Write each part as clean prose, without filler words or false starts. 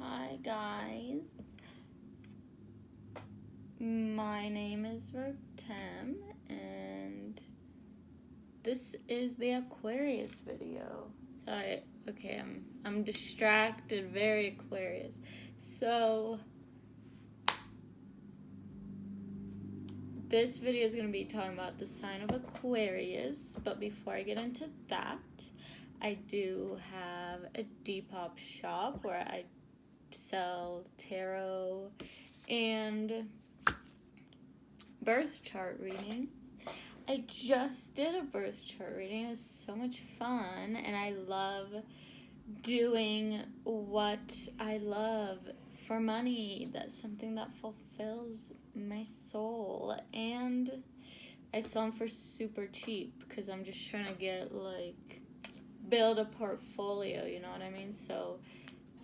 Hi guys, my name is Rotem and this is the Aquarius video. Sorry, okay, I'm distracted, very Aquarius. So this video is going to be talking about the sign of Aquarius, but before I get into that, I do have a Depop shop where I sell tarot and birth chart reading. I just did a birth chart reading. It was so much fun, and I love doing what I love for money. That's something that fulfills my soul, and I sell them for super cheap because I'm just trying to build a portfolio, you know what I mean? So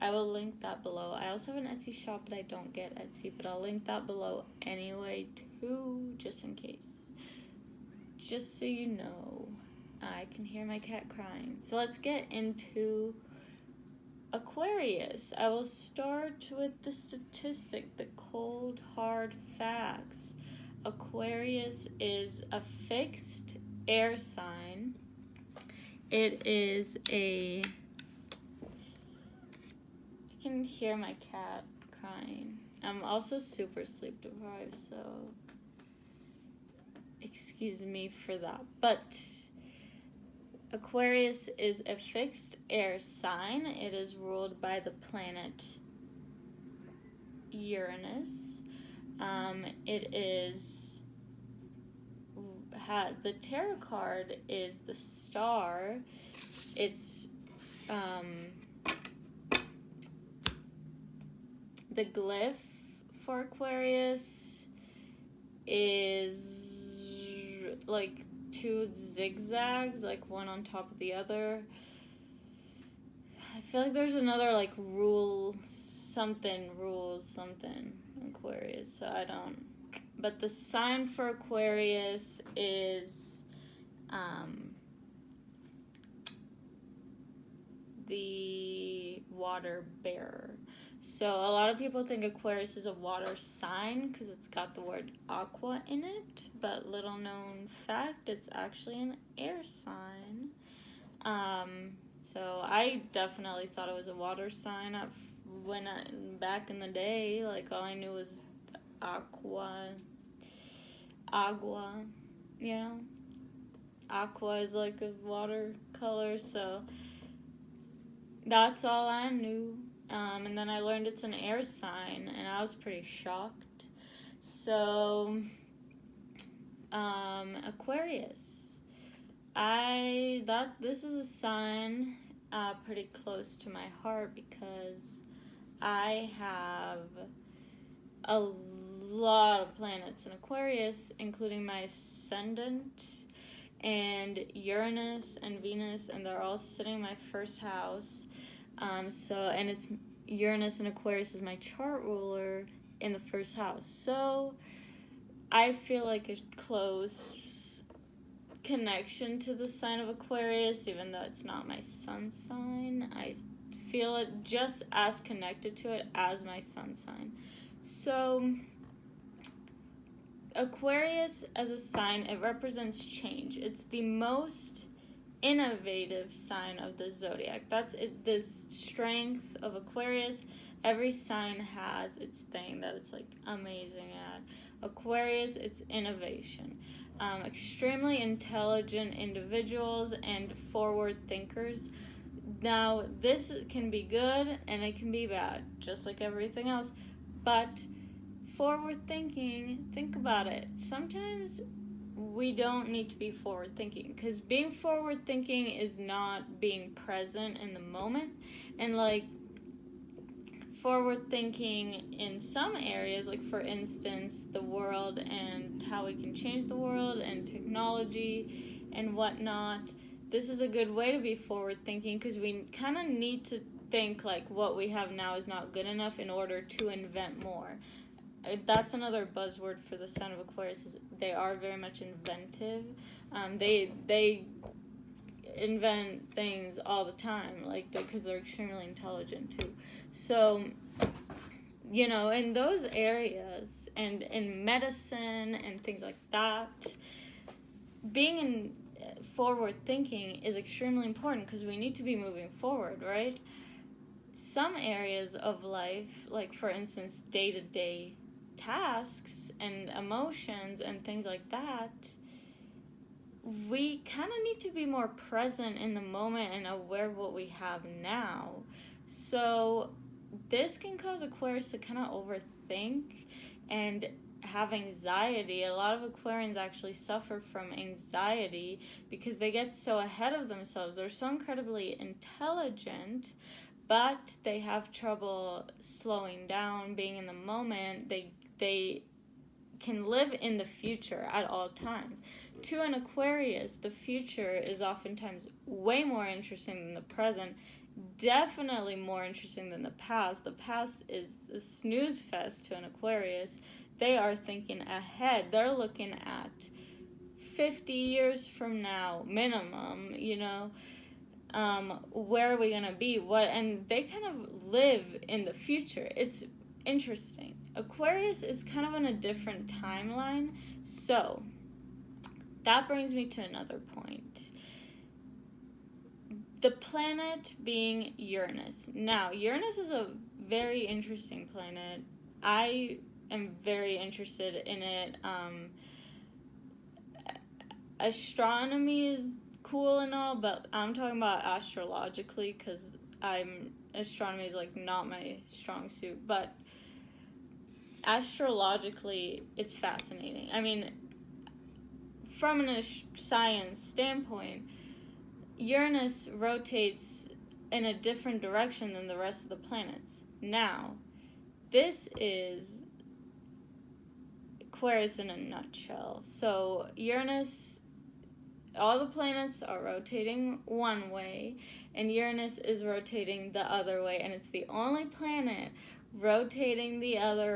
I will link that below. I also have an Etsy shop, but I don't get Etsy, but I'll link that below anyway too, just in case. Just so you know. I can hear my cat crying. So let's get into Aquarius. I will start with the statistic, the cold, hard facts. Aquarius is a fixed air sign. It is I can hear my cat crying. I'm also super sleep deprived, so excuse me for that. But Aquarius is a fixed air sign. It is ruled by the planet Uranus. The tarot card is the star. It's the glyph for Aquarius is like two zigzags, like one on top of the other. I feel like there's another rules something Aquarius, so I don't. But the sign for Aquarius is the water bearer. So a lot of people think Aquarius is a water sign because it's got the word aqua in it, but little known fact, it's actually an air sign. So I definitely thought it was a water sign back in the day. All I knew was agua, you know? Aqua is like a water color, so that's all I knew. And then I learned it's an air sign, and I was pretty shocked. So, Aquarius. This is a sign pretty close to my heart because I have a lot of planets in Aquarius, including my ascendant and Uranus and Venus, and they're all sitting in my first house. And it's Uranus and Aquarius is my chart ruler in the first house. So I feel like a close connection to the sign of Aquarius, even though it's not my sun sign. I feel it just as connected to it as my sun sign. So Aquarius as a sign, it represents change. It's the most innovative sign of the zodiac. That's it. The strength of Aquarius. Every sign has its thing that it's amazing at. Aquarius, it's innovation. Extremely intelligent individuals and forward thinkers. Now, this can be good and it can be bad, just like everything else. But forward thinking, think about it. Sometimes we don't need to be forward thinking, because being forward thinking is not being present in the moment. And forward thinking in some areas, for instance the world and how we can change the world and technology and whatnot, this is a good way to be forward thinking, because we kind of need to think what we have now is not good enough in order to invent more. That's another buzzword for the sign of Aquarius, is they are very much inventive. They invent things all the time, like, because they're extremely intelligent too. So, you know, in those areas and in medicine and things like that, being in forward thinking is extremely important because we need to be moving forward, right? Some areas of life, like for instance, day-to-day tasks and emotions and things like that, we kind of need to be more present in the moment and aware of what we have now. So this can cause Aquarius to kind of overthink and have anxiety. A lot of Aquarians actually suffer from anxiety because they get so ahead of themselves. They're so incredibly intelligent, but they have trouble slowing down, being in the moment. They can live in the future at all times. To an Aquarius, the future is oftentimes way more interesting than the present, definitely more interesting than the past. The past is a snooze fest to an Aquarius. They are thinking ahead. They're looking at 50 years from now, minimum, you know. Where are we going to be? And they kind of live in the future. It's interesting. Aquarius is kind of on a different timeline. So, that brings me to another point. The planet being Uranus. Now, Uranus is a very interesting planet. I am very interested in it. Astronomy is cool and all, but I'm talking about astrologically because astronomy is like not my strong suit, but astrologically it's fascinating. I mean, from a science standpoint, Uranus rotates in a different direction than the rest of the planets. Now, this is Aquarius in a nutshell. So Uranus, all the planets are rotating one way, and Uranus is rotating the other way, and it's the only planet rotating the other